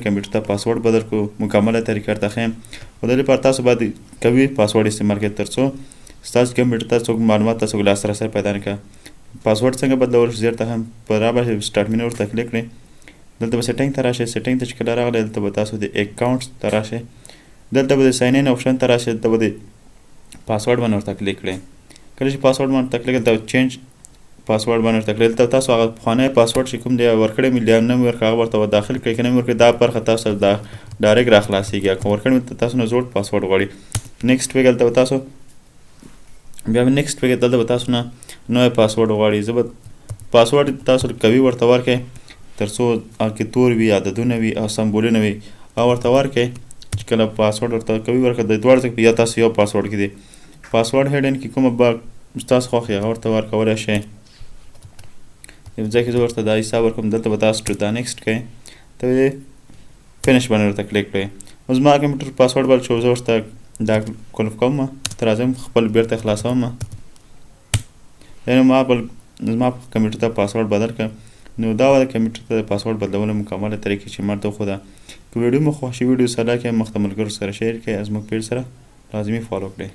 کمپیوټر ته پاسورډ بدل کړو مکمله طریقه درته ښیم خو دې لپاره تاسو باید قوي پاسورډ استعمال کړئ تر څو ستاسو کمپیوټر ته څوک معلومات ته څوک لاسرسی پیدا نه کړي پاسورډ څنګه بدلول شي زه درته هم په رابه سټارټ مینو ورته کلیک کړئ دلته به سیټینګ ته راشئ سیټینګ ته چې کله راغلی دلته به تاسو د اکاونټس ته راشئ دلته به د ساین ان آپشن ته راشئ دلته به د پاسورډ باندې ورته کلیک کړئ کله چې پاسورډ باندې کلیک کړئ دلته چینج پاسورډ باندې ورته کلیک دلته تاسو هغه پخوانی پاسورډ چې کوم دی ورکړی مې یا نه مې ورکړی هغه ورته داخل کړئ که نه مې ورکړی دا برخه تاسو دا ډایرکټ راخلاصېږي که ورکړی مې تاسو نه زوړ پاسورډ غواړي نیکسټ ویږي دلته به تاسو بیا به نیکسټ ویږي دلته به تاسو نه نوی پاسورډ غواړي زه به پاسورډ تاسو قوي ورته ورکړئ تر څو هغه کې تور وي عددونه وي او سمبولونه وي هغه ورته ورکړئ چې کله پاسورډ ورته قوي ورکړئ د دواړو ځای یا تاسو یو پاسورډ کې دی پاسورډ هیډن کې کومه به ستاسو خوښ هغه ورته ورکولی شئ یو ځای کې زه ورته دا حساب ورکوم دلته به تاسو دا نیکسټ کوئ ته به فینش باندې ورته کلیک کړئ اوس زما کمپیوټر پاسورډ بل شو زه ورته دا کلف کوم ته راځم خپل بیرته خلاصوم یعنې ما زما کمپیوټر ته پاسورډ بدل کړ نو دا وه د کمپیوټر ته د پاسورډ بدلولو مکمله طریقې چې ما درته وښوده که ویډیو مو خوښ شي ویډیو سره لایک کړئ مخته ملګرو سره شیر کړئ زموږ پیج سره لازمي فالو کړئ